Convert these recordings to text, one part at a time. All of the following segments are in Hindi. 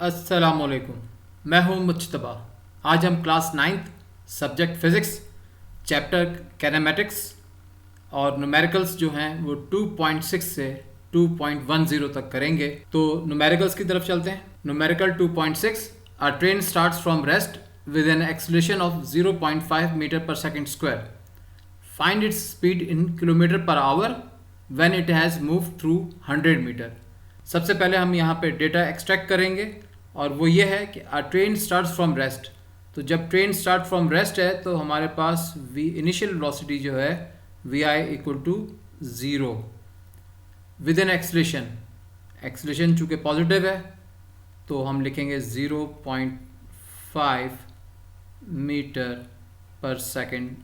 अस्सलामुअलैकुम। मैं हूं मुज्तबा। आज हम class 9th subject physics chapter kinematics और न्यूमेरिकल्स जो हैं वो 2.6 से 2.10 तक करेंगे। तो न्यूमेरिकल्स की तरफ चलते हैं। Numerical 2.6, a train starts from rest with an acceleration of 0.5 metre per second square. Find its speed in kilometre per hour when it has move through 100 metre. सबसे पहले हम यहाँ पे डेटा एक्सट्रैक्ट करेंगे और वो ये है कि अ ट्रेन स्टार्ट्स फ्रॉम रेस्ट। तो जब ट्रेन स्टार्ट फ्रॉम रेस्ट है तो हमारे पास वी इनिशियल वेलोसिटी जो है V I equal to zero with an acceleration. Acceleration चूँकि पॉजिटिव है तो हम लिखेंगे 0.5 metre per second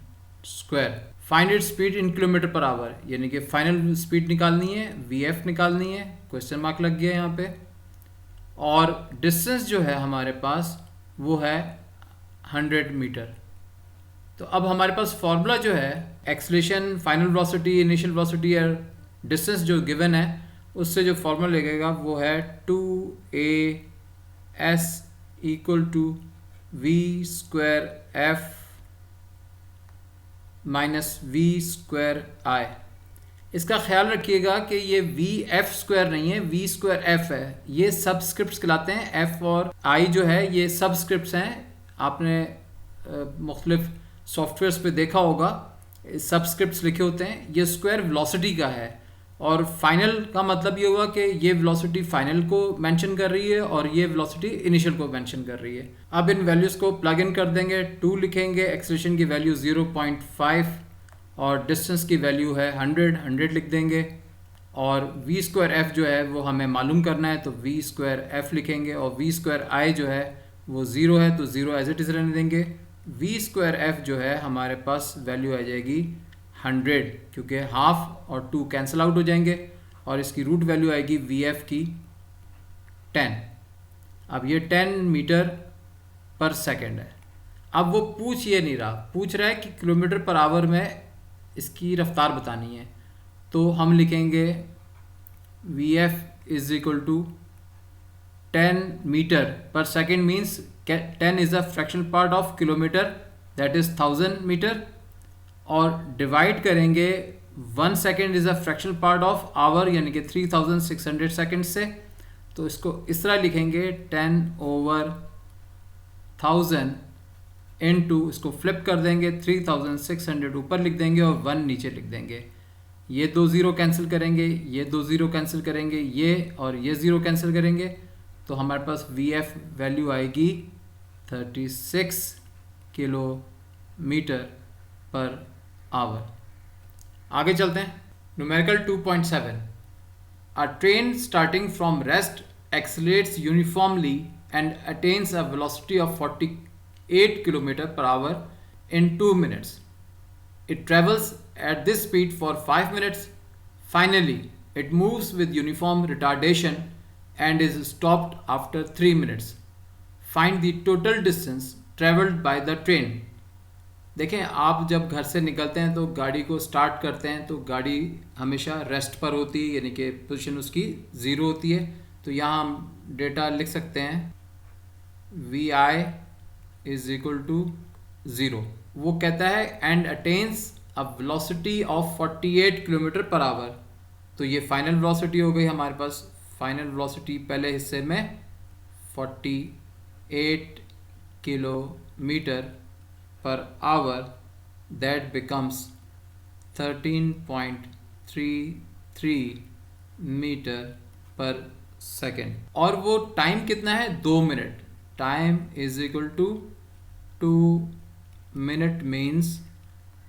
square. Find it speed in kilometre per hour, यानी कि फाइनल स्पीड निकालनी है, वी एफ निकालनी है। क्वेश्चन मार्क लग गया यहाँ पे। और डिस्टेंस जो है हमारे पास वो है 100 मीटर। तो अब हमारे पास फॉर्मूला जो है acceleration, final velocity, initial velocity और डिस्टेंस जो गिवन है उससे जो फॉर्मूला लगेगा वो है 2as equal to V square F minus V square I. इसका ख्याल रखिएगा कि ये वी एफ स्क्वायर नहीं है, वी स्क्वायर एफ है। ये सबस्क्रिप्ट्स कहलाते हैं। एफ और आई जो है ये सबस्क्रिप्ट्स हैं। आपने मुख्तलिफ सॉफ्टवेयर्स पे देखा होगा, सबस्क्रिप्ट्स लिखे होते हैं। ये स्क्वायर वेलोसिटी का है और फाइनल का मतलब ये हुआ कि ये वेलोसिटी फाइनल को मेंशन कर रही है और ये वेलोसिटी इनिशियल को मेंशन कर रही है। अब इन वैल्यूज़ को प्लग इन कर देंगे। 2 लिखेंगे, एक्सेलरेशन की वैल्यू 0.5 और डिस्टेंस की वैल्यू है 100 लिख देंगे। और वी स्क्वायर एफ जो है वो हमें मालूम करना है तो वी स्क्वायर एफ लिखेंगे। और वी स्क्वायर आई जो है वो 0 है तो 0 एज इट इज़ रहने देंगे। वी स्क्वायर एफ जो है हमारे पास वैल्यू आ जाएगी 100, क्योंकि हाफ और 2 कैंसिल आउट हो जाएंगे और इसकी रूट वैल्यू आएगी वी एफ की 10। अब ये 10 मीटर पर सेकेंड है। अब वो पूछ ये नहीं रहा, पूछ रहा है कि किलोमीटर पर आवर में इसकी रफ्तार बतानी है। तो हम लिखेंगे V F is equal to 10 metre per second means 10 is a fractional part of kilometre, that is 1000 metre. और डिवाइड करेंगे 1 second is a fractional part of hour, यानी कि 3600 सेकेंड से। तो इसको इस तरह लिखेंगे 10/1000 इनटू, इसको फ्लिप कर देंगे 3600 ऊपर लिख देंगे और 1 नीचे लिख देंगे। ये 2 ज़ीरो कैंसिल करेंगे, ये 2 ज़ीरो कैंसिल करेंगे, ये और ये ज़ीरो कैंसिल करेंगे तो हमारे पास वी एफ वैल्यू आएगी 36 किलोमीटर पर आवर। आगे चलते हैं। Numerical 2.7, a train starting from rest accelerates uniformly and attains a velocity of 48 kilometre per our in 2 minutes. It travels at this speed for 5 minutes. Finally, it moves with uniform retardation and is stopped after 3 minutes. Find the total distance traveled by the train. देखें, आप जब घर से निकलते हैं तो गाड़ी को स्टार्ट करते हैं तो गाड़ी हमेशा रेस्ट पर होती है, यानी कि पोजीशन उसकी ज़ीरो होती है। तो यहाँ हम डेटा लिख सकते हैं V I is equal to 0। वो कहता है and attains a velocity of 48 kilometre per hour. तो ये फाइनल वेलोसिटी हो गई हमारे पास। फाइनल वेलोसिटी पहले हिस्से में 48 kilometre per hour, that becomes 13.33 metre per second. और वो टाइम कितना है, 2 minute. Time is equal to 2 minute means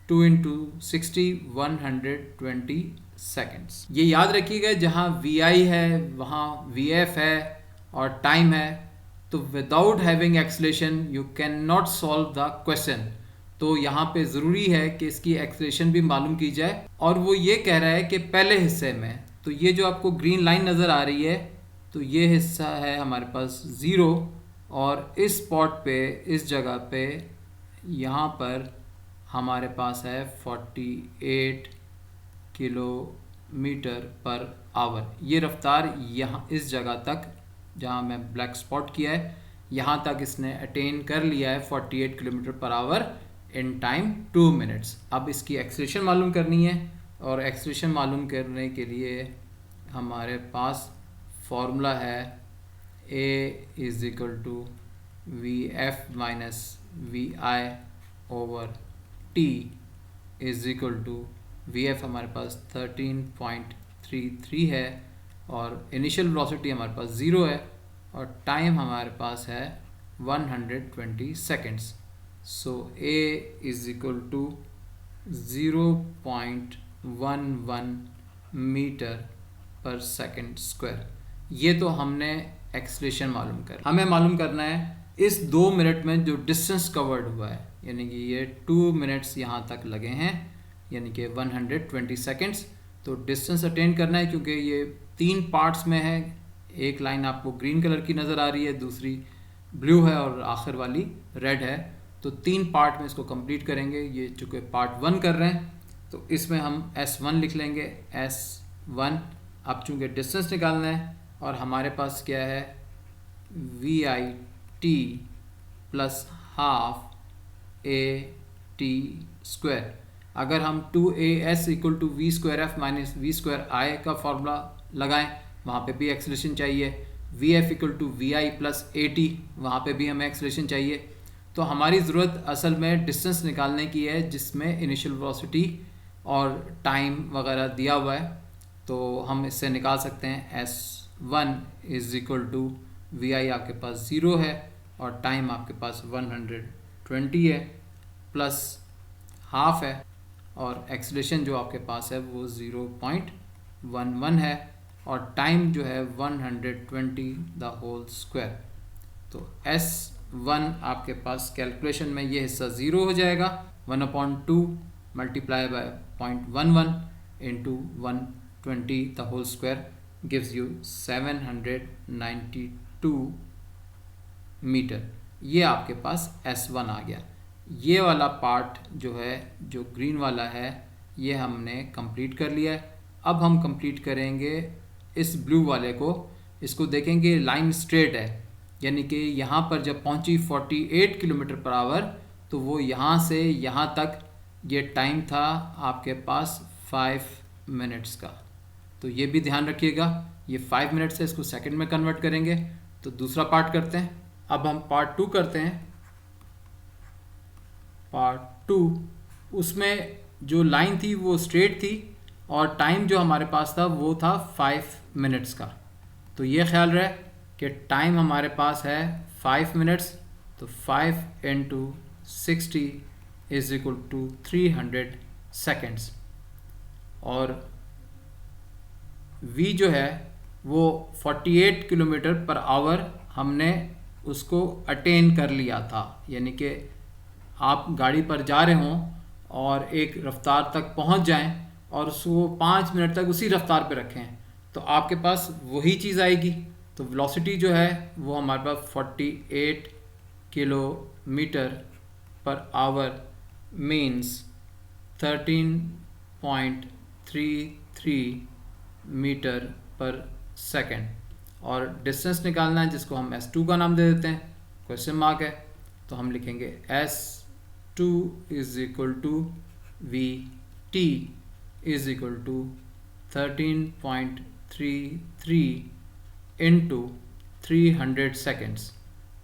2 into 60 120 seconds. ये याद रखिएगा, जहाँ वी आई है वहाँ वी एफ है और टाइम है। तो without having acceleration you can not solve the question. तो यहाँ पे ज़रूरी है कि इसकी एक्सेलरेशन भी मालूम की जाए। और वो ये कह रहा है कि पहले हिस्से में, तो ये जो आपको ग्रीन लाइन नज़र आ रही है तो ये हिस्सा है हमारे पास 0 और इस स्पॉट पे, इस जगह पे, यहाँ पर हमारे पास है 48 किलोमीटर पर आवर। ये रफ्तार यहाँ इस जगह तक जहाँ मैं ब्लैक स्पॉट किया है, यहाँ तक इसने अटेन कर लिया है 48 kilometre per our in time 2 minutes. अब इसकी एक्सेलरेशन मालूम करनी है, और एक्सेलरेशन मालूम करने के लिए हमारे पास फॉर्मूला है a is equal to V F minus V I over T is equal to V F हमारे पास 13.33 है, और इनिशियल वेलोसिटी हमारे पास 0 है, और टाइम हमारे पास है 120 seconds. So a is equal to 0.11 metre per second square. ये तो हमने एक्सेलरेशन मालूम कर, हमें मालूम करना है इस 2 मिनट में जो डिस्टेंस कवर्ड हुआ है, यानी कि ये 2 मिनट्स यहाँ तक लगे हैं, यानी कि 120 सेकेंड्स। तो डिस्टेंस अटेन करना है, क्योंकि ये 3 पार्ट्स में है। एक लाइन आपको ग्रीन कलर की नज़र आ रही है, दूसरी ब्लू है और आखिर वाली रेड है। तो 3 पार्ट में इसको कंप्लीट करेंगे। ये चूँकि पार्ट 1 कर रहे हैं तो इसमें हम S1 लिख लेंगे, S1। अब चूँकि डिस्टेंस निकालना है और हमारे पास क्या है, V I T plus half A T square. अगर हम 2as equal to V square F minus V square I का फॉर्मूला लगाएं, वहाँ पे भी एक्सेलरेशन चाहिए। V F equal to V I plus A T, वहाँ पे भी हमें एक्सेलरेशन चाहिए। तो हमारी ज़रूरत असल में डिस्टेंस निकालने की है, जिसमें इनिशियल वेलोसिटी और टाइम वगैरह दिया हुआ है। तो हम इससे निकाल सकते हैं S1 is equal to V I आपके पास 0 है, और टाइम आपके पास 120 है, प्लस हाफ है, और एक्सेलरेशन जो आपके पास है वो 0.11 है, और टाइम जो है 120 द होल स्क्वायर। तो S1 आपके पास कैलकुलेशन में ये हिस्सा 0 हो जाएगा। 1/2 multiply by 0.11 into 120 the whole square gives you 792 metre. ये आपके पास S1 आ गया। ये वाला पार्ट जो है, जो ग्रीन वाला है, ये हमने कंप्लीट कर लिया है। अब हम कंप्लीट करेंगे इस ब्लू वाले को। इसको देखेंगे लाइन स्ट्रेट है, यानी कि यहाँ पर जब पहुँची 48 किलोमीटर पर आवर, तो वो यहाँ से यहाँ तक ये टाइम था आपके पास 5 मिनट्स का। तो ये भी ध्यान रखिएगा, ये 5 मिनट्स है, इसको सेकंड में कन्वर्ट करेंगे। तो दूसरा पार्ट करते हैं। अब हम पार्ट 2 करते हैं। पार्ट 2, उसमें जो लाइन थी वो स्ट्रेट थी, और टाइम जो हमारे पास था वो था 5 मिनट्स का। तो ये ख्याल रहे कि टाइम हमारे पास है 5 मिनट्स। तो 5 into 60 is equal to 300 seconds, और v जो है वो 48 किलोमीटर पर आवर हमने उसको अटेन कर लिया था। यानी कि आप गाड़ी पर जा रहे हों और एक रफ्तार तक पहुंच जाएं और उसको 5 मिनट तक उसी रफ्तार पे रखें, तो आपके पास वही चीज़ आएगी। तो वेलोसिटी जो है वो हमारे पास 48 kilometre per hour means 13.33 metre per second. और डिस्टेंस निकालना है, जिसको हम S2 का नाम दे देते हैं, क्वेश्चन मार्क है। तो हम लिखेंगे S2 is equal to V T is equal to 13.33 into 300 seconds.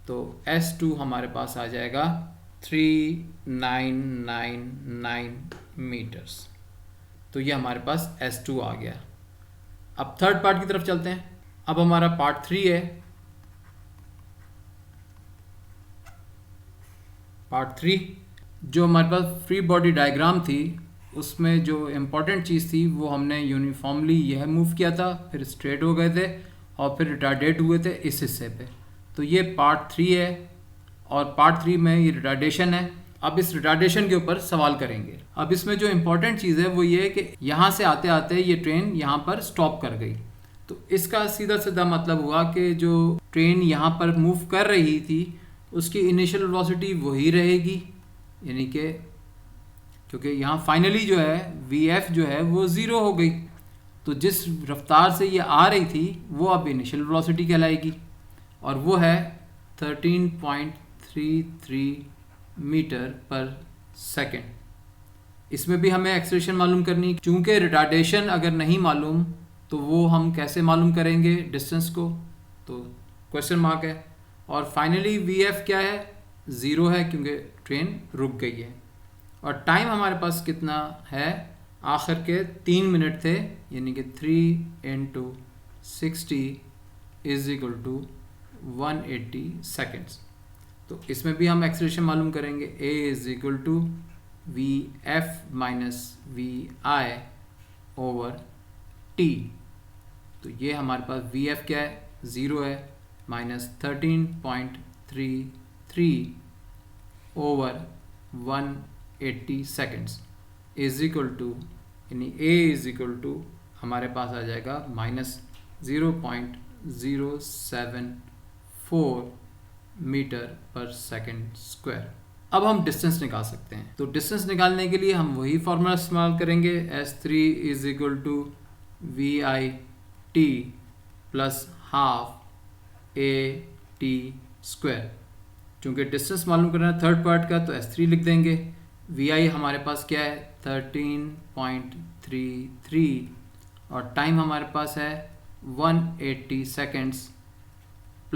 तो S2 हमारे पास आ जाएगा 3999 मीटर्स। तो ये हमारे पास S2 आ गया। अब थर्ड पार्ट की तरफ चलते हैं। अब हमारा पार्ट 3 है। पार्ट 3 जो हमारे पास फ्री बॉडी डायग्राम थी, उसमें जो इम्पोर्टेंट चीज़ थी वो हमने यूनिफॉर्मली यह मूव किया था, फिर स्ट्रेट हो गए थे और फिर रिटार्डेट हुए थे इस हिस्से पे। तो ये पार्ट 3 है, और पार्ट 3 में ये रिटार्डेशन है। अब इस रिटार्डेशन के ऊपर सवाल करेंगे। अब इसमें जो इम्पोर्टेंट चीज़ है वो ये है कि यहाँ से आते आते ये ट्रेन यहाँ पर स्टॉप कर गई। तो इसका सीधा सीधा मतलब हुआ कि जो ट्रेन यहाँ पर मूव कर रही थी उसकी इनिशियल वेलोसिटी वही रहेगी, यानी कि क्योंकि यहाँ फाइनली जो है VF जो है वो 0 हो गई। तो जिस रफ्तार से ये आ रही थी वो अब इनिशियल वेलोसिटी कहलाएगी। और वो है 13.33 मीटर पर सेकेंड। इसमें भी हमें एक्सेलरेशन मालूम करनी, क्योंकि रिटार्डेशन अगर नहीं मालूम तो वो हम कैसे मालूम करेंगे डिस्टेंस को, तो क्वेश्चन मार्क है। और फाइनली वी एफ क्या है, 0 है क्योंकि ट्रेन रुक गई है। और टाइम हमारे पास कितना है, आखिर के 3 मिनट थे, यानी कि 3 × 60 = 180 सेकेंड्स। तो इसमें भी हम एक्सेलरेशन मालूम करेंगे, A = VF - VI/T। तो ये हमारे पास VF क्या है, 0 है, -13.33 / 180 सेकेंड्स यानी A हमारे पास आ जाएगा -0.074 मीटर पर सेकेंड स्क्वायर। अब हम डिस्टेंस निकाल सकते हैं। तो डिस्टेंस निकालने के लिए हम वही फार्मूला इस्तेमाल करेंगे, S3 = VIT + ½ AT²। चूँकि डिस्टेंस मालूम करना है थर्ड पार्ट का, तो S3 लिख देंगे। VI हमारे पास क्या है, 13.33 और टाइम हमारे पास है 180 सेकेंड्स +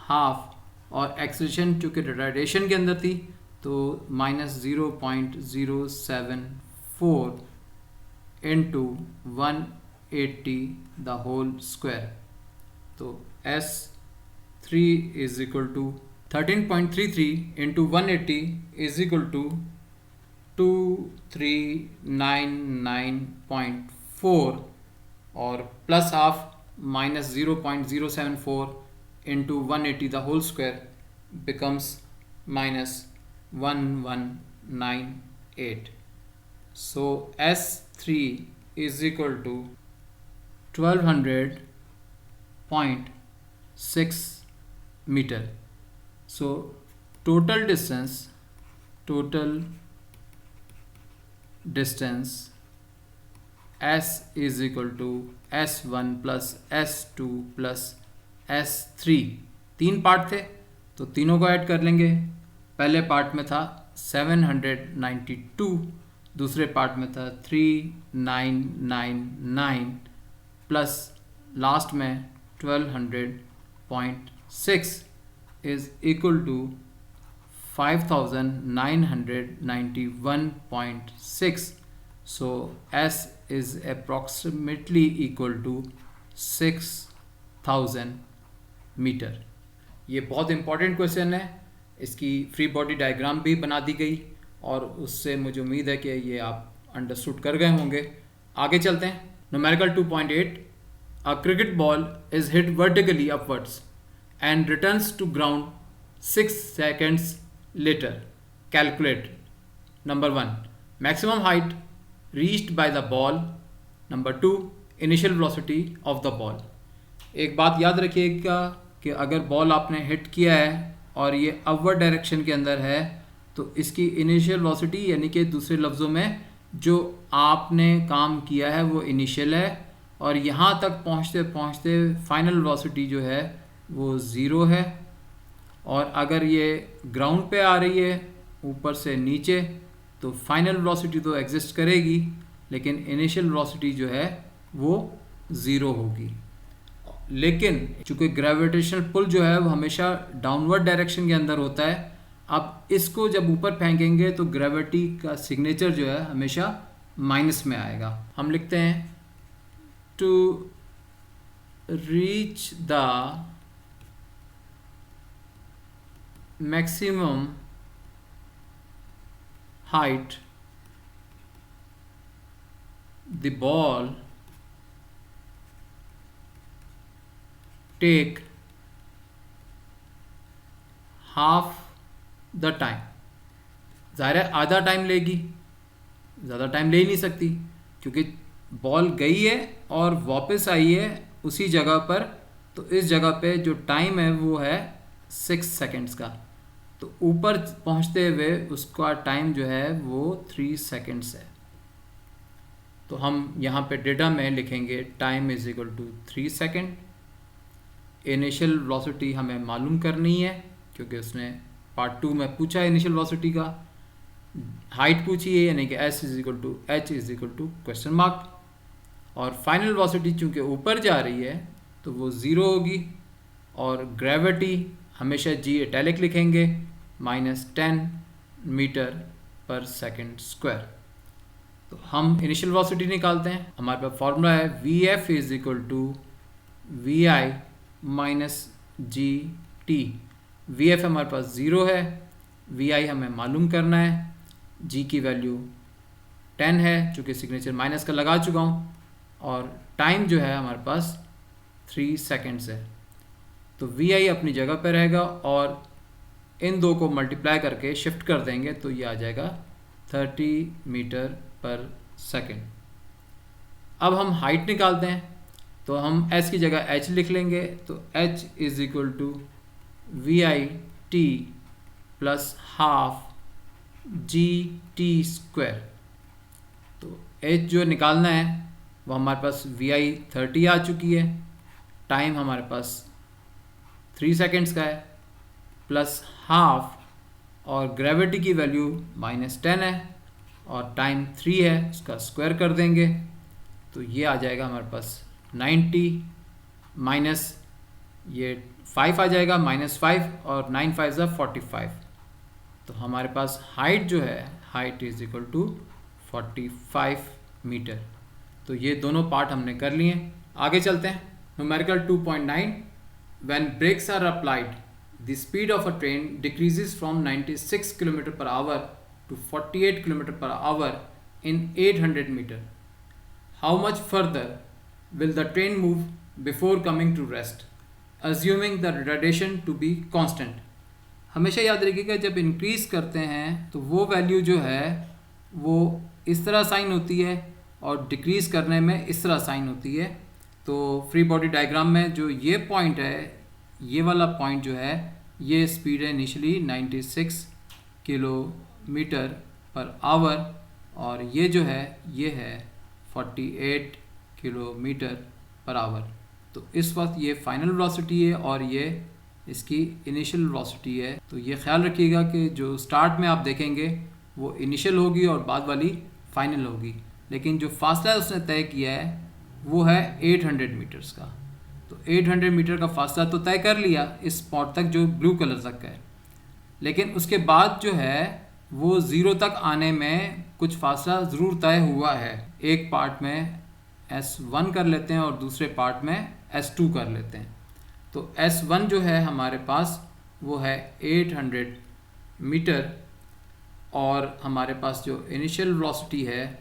½ और एक्सेलरेशन चूँकि रिटार्डेशन के अंदर थी तो -0.074 × 180² तो S3 = 13.33 × 180 = 2399.4 और +½ -0.074 × 180² becomes -1198. So S3 = 1200.6 meter. So total distance S is equal to S1 + S2 + S3। 3 part थे तो तीनों को ऐड कर लेंगे। पहले पार्ट में था 792, दूसरे पार्ट में था 3999 प्लस लास्ट में 1200.6 is equal to 5991.6। So S is approximately equal to 6000 metre. ये बहुत इंपॉर्टेंट क्वेश्चन है, इसकी फ्री बॉडी डायग्राम भी बना दी गई और उससे मुझे उम्मीद है कि ये आप अंडरस्टूड कर गए होंगे। आगे चलते हैं। Numerical 2.8 a cricket ball is hit vertically upwards and returns to ground 6 seconds later. Calculate. Number 1 maximum height reached by the ball. Number 2 initial velocity of the ball. एक बात याद रखिएगा कि अगर बॉल आपने हिट किया है और ये अपवर्ड डायरेक्शन के अंदर है तो इसकी इनिशियल वेलोसिटी यानी कि दूसरे लफ्ज़ों में जो आपने काम किया है वो इनिशियल है और यहाँ तक पहुँचते पहुँचते फाइनल वेलोसिटी जो है वो 0 है। और अगर ये ग्राउंड पे आ रही है ऊपर से नीचे तो फाइनल वेलोसिटी तो एग्जिस्ट करेगी लेकिन इनिशियल वेलोसिटी जो है वो 0 होगी। लेकिन चूँकि ग्रेविटेशनल पुल जो है वो हमेशा डाउनवर्ड डायरेक्शन के अंदर होता है। अब इसको जब ऊपर फेंकेंगे तो ग्रेविटी का सिग्नेचर जो है हमेशा माइनस में आएगा। हम लिखते हैं to reach the maximum height the ball take half the time। ज़ाहिर है आधा टाइम लेगी, ज़्यादा टाइम ले ही नहीं सकती क्योंकि बॉल गई है और वापस आई है उसी जगह पर। तो इस जगह पे जो टाइम है वो है 6 सेकेंड्स का, तो ऊपर पहुंचते हुए उसका टाइम जो है वो 3 सेकेंड्स है। तो हम यहाँ पे डेटा में लिखेंगे time is equal to 3 second initial velocity हमें मालूम करनी है, क्योंकि उसने पार्ट 2 में पूछा है इनिशियल वेलोसिटी का, हाइट पूछी है, यानी कि s = h = क्वेश्चन मार्क, और फाइनल वेलोसिटी चूँकि ऊपर जा रही है तो वो 0 होगी, और ग्रेविटी हमेशा g इटैलिक लिखेंगे -10 मीटर पर सेकंड स्क्वायर। तो हम इनिशियल वेलोसिटी निकालते हैं। हमारे पास फॉर्मूला है Vf = Vi - gt। Vf हमारे पास 0 है, Vi हमें मालूम करना है, g की वैल्यू 10 है, चूँकि सिग्नेचर माइनस का लगा चुका हूँ, और टाइम जो है हमारे पास 3 सेकेंड्स है। तो Vi अपनी जगह पर रहेगा, और इन दो को मल्टीप्लाई करके शिफ्ट कर देंगे तो ये आ जाएगा 30 मीटर पर सेकेंड। अब हम हाइट निकालते हैं, तो हम s की जगह h लिख लेंगे, तो h = VIT + ½ GT²। तो h जो निकालना है वो हमारे पास VI 30 आ चुकी है, टाइम हमारे पास 3 सेकेंड्स का है, प्लस हाफ, और ग्रेविटी की वैल्यू -10 है, और टाइम 3 है, उसका स्क्वायर कर देंगे तो ये आ जाएगा हमारे पास 90 माइनस ये 5 आ जाएगा -5, और 9 5 45। तो हमारे पास हाइट जो है, हाइट = 45 मीटर। तो ये दोनों पार्ट हमने कर लिए। आगे चलते हैं। Numerical 2.9, when brakes are applied the speed of a train decreases from 96 km/h to 48 km/h in 800 metre. How much further will the train move before coming to rest, assuming the retardation to be constant। हमेशा याद रखिएगा जब इंक्रीज करते हैं तो वो वैल्यू जो है वो इस तरह साइन होती है, और डिक्रीज करने में इस तरह साइन होती है। तो फ्री बॉडी डायग्राम में जो ये पॉइंट है, ये वाला पॉइंट जो है, ये स्पीड है इनिशियली 96 km/h, और ये जो है ये है 48 km/h। तो इस वक्त ये फाइनल वेलोसिटी है और ये इसकी इनिशियल वेलोसिटी है। तो ये ख्याल रखिएगा कि जो स्टार्ट में आप देखेंगे वो इनिशियल होगी और बाद वाली फाइनल होगी, लेकिन जो फासला उसने तय किया है वो है 800 मीटर्स का। तो 800 मीटर का फासला तो तय कर लिया इस स्पॉट तक जो ब्लू कलर तक है, लेकिन उसके बाद जो है वो 0 तक आने में कुछ फासला ज़रूर तय हुआ है। एक पार्ट में S1 कर लेते हैं और दूसरे पार्ट में S2 कर लेते हैं। तो S1 जो है हमारे पास वो है 800 मीटर, और हमारे पास जो इनिशियल वेलोसिटी है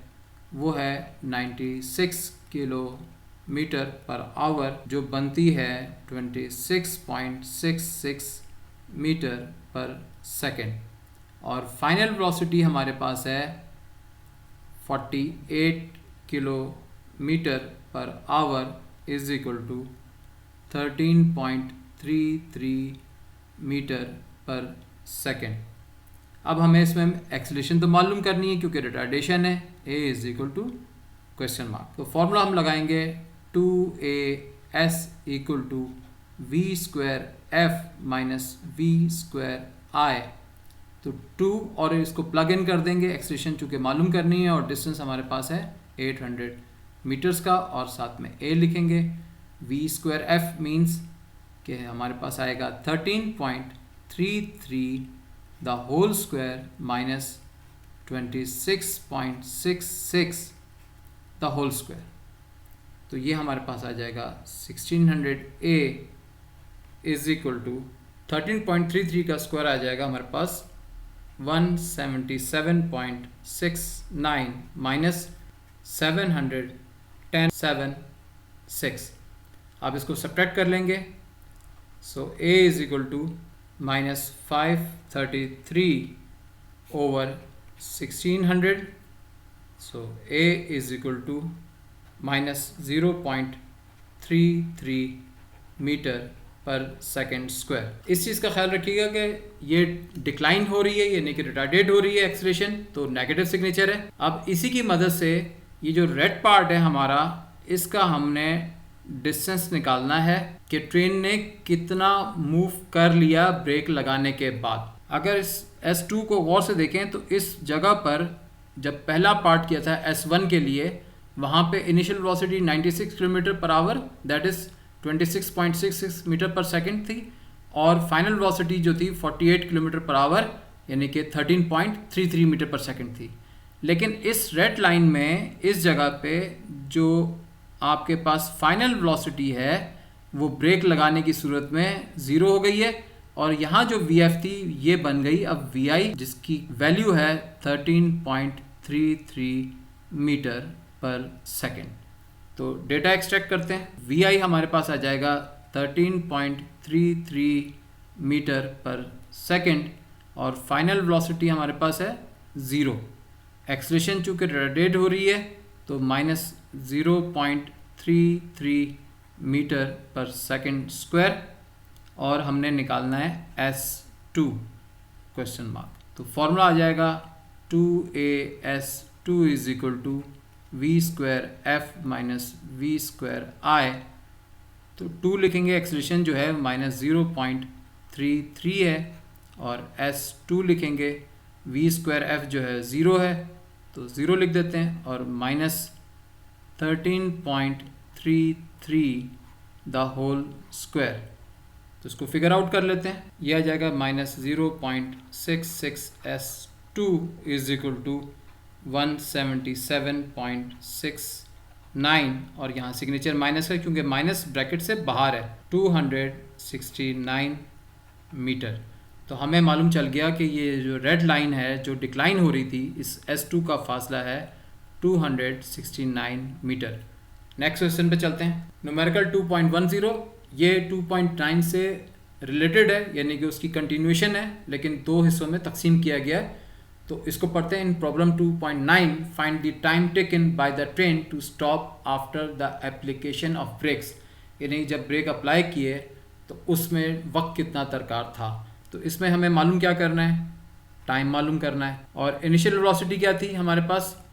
वो है 96 km/h, जो बनती है 26.66 मीटर पर सेकेंड, और फाइनल वेलोसिटी हमारे पास है 48 km/h is equal to 13.33 metre per second. अब हमें इसमें एक्सेलरेशन तो मालूम करनी है क्योंकि रिटार्डेशन है, a = क्वेश्चन मार्क। तो फॉर्मूला हम लगाएंगे 2as = v²f - v²i। तो 2 और इसको प्लग इन कर देंगे, एक्सेलरेशन चूँकि मालूम करनी है, और डिस्टेंस हमारे पास है 800 मीटर्स का, और साथ में a लिखेंगे। v²f मीन्स कि हमारे पास आएगा 13.33 the whole square minus 26.66 the whole square. तो ये हमारे पास आ जाएगा 1600a इज इक्वल टू 13.33 का स्क्वायर आ जाएगा हमारे पास 177.69 माइनस 710.76। आप इसको सब्ट्रैक्ट कर लेंगे। So a is equal to -533 over 1600। So a is equal to -0.33 metre per second square. इस चीज़ का ख्याल रखिएगा कि ये डिक्लाइन हो रही है, यानी कि रिटार्डेड हो रही है एक्सेलरेशन, तो नेगेटिव सिग्नेचर है। अब इसी की मदद से ये जो रेड पार्ट है हमारा, इसका हमने डिस्टेंस निकालना है कि ट्रेन ने कितना मूव कर लिया ब्रेक लगाने के बाद। अगर इस S2 को गौर से देखें तो इस जगह पर जब पहला पार्ट किया था S1 के लिए, वहाँ पे initial velocity 96 kilometre per hour that is 26.66 metre per second थी, और फाइनल वेलोसिटी जो थी 48 किलोमीटर पर आवर यानी कि 13.33 मीटर पर सेकंड थी। लेकिन इस रेड लाइन में इस जगह पे जो आपके पास फाइनल वेलोसिटी है वो ब्रेक लगाने की सूरत में ज़ीरो हो गई है, और यहाँ जो VF थी ये बन गई अब VI, जिसकी वैल्यू है 13.33 मीटर पर सेकंड। तो डेटा एक्सट्रैक्ट करते हैं। VI हमारे पास आ जाएगा 13.33 मीटर पर सेकंड, और फाइनल वेलोसिटी हमारे पास है 0। एक्सेलरेशन चूँकि रिटार्डेड हो रही है तो -0.33 मीटर पर सेकंड स्क्वायर, और हमने निकालना है S2 क्वेश्चन मार्क। तो फॉर्मूला आ जाएगा 2AS2 is equal to V²F minus V²I। तो 2 लिखेंगे, एक्सेलरेशन जो है -0.33 है, और S2 लिखेंगे, V²F जो है 0 है तो 0 लिख देते हैं, और -13.33 द होल स्क्वायर। तो इसको फिगर आउट कर लेते हैं। यह आ जाएगा -0.66 S2 इज इक्वल टू 177.69, और यहाँ सिग्नेचर माइनस है क्योंकि माइनस ब्रैकेट से बाहर है, 269 मीटर। तो हमें मालूम चल गया कि ये जो रेड लाइन है जो डिक्लाइन हो रही थी, इस S2 का फासला है 269 मीटर। नेक्स्ट क्वेश्चन पे चलते हैं। न्यूमेरिकल 2.10, ये 2.9 से रिलेटेड है, यानी कि उसकी कंटिन्यूएशन है, लेकिन 2 हिस्सों में तकसीम किया गया है। तो इसको पढ़ते हैं। In problem 2.9 find the time taken by the train to stop after the application of brakes, यानी जब ब्रेक अप्लाई किए तो उसमें वक्त कितना दरकार था। तो इसमें हमें मालूम क्या करना है, टाइम मालूम करना है। और इनिशियल वेलोसिटी क्या थी हमारे पास,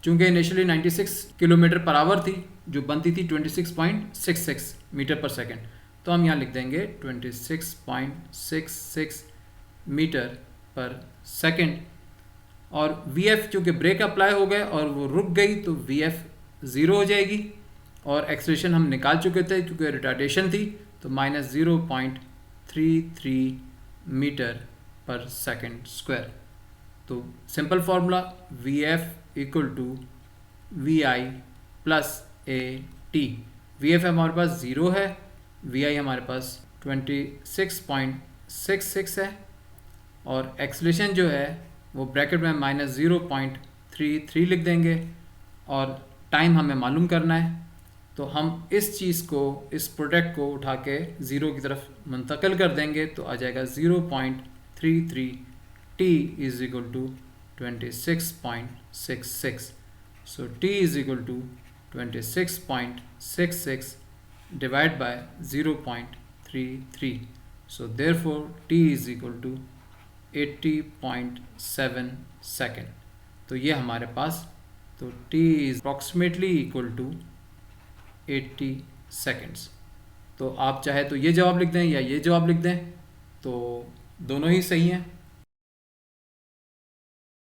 चूँकि इनिशियली 96 किलोमीटर पर आवर थी जो बनती थी 26.66 मीटर पर सेकंड, तो हम यहाँ लिख देंगे 26.66 मीटर पर सेकंड। और VF चूँकि ब्रेक अप्लाई हो गए और वो रुक गई तो VF 0 हो जाएगी, और एक्सेलरेशन हम निकाल चुके थे क्योंकि रिटार्डेशन थी, तो -0.33 मीटर पर सेकंड स्क्वायर। तो simple formula VF equal to VI plus AT। VF हमारे पास 0 है, VI हमारे पास 26.66 है, और एक्सेलरेशन जो है वो ब्रैकेट में -0.33 लिख देंगे, और टाइम हमें मालूम करना है। तो हम इस चीज़ को, इस प्रोडक्ट को उठा के 0 की तरफ मुंतकिल कर देंगे, तो आ जाएगा 0.33 T is equal to 26.66। So T is equal to 26.66 divide by 0.33। So therefore T is equal to 80.7 second. तो ये हमारे पास, तो T is approximately equal to 80 seconds. तो आप चाहे तो ये जवाब लिख दें या ये जवाब लिख दें, तो दोनों ही सही हैं।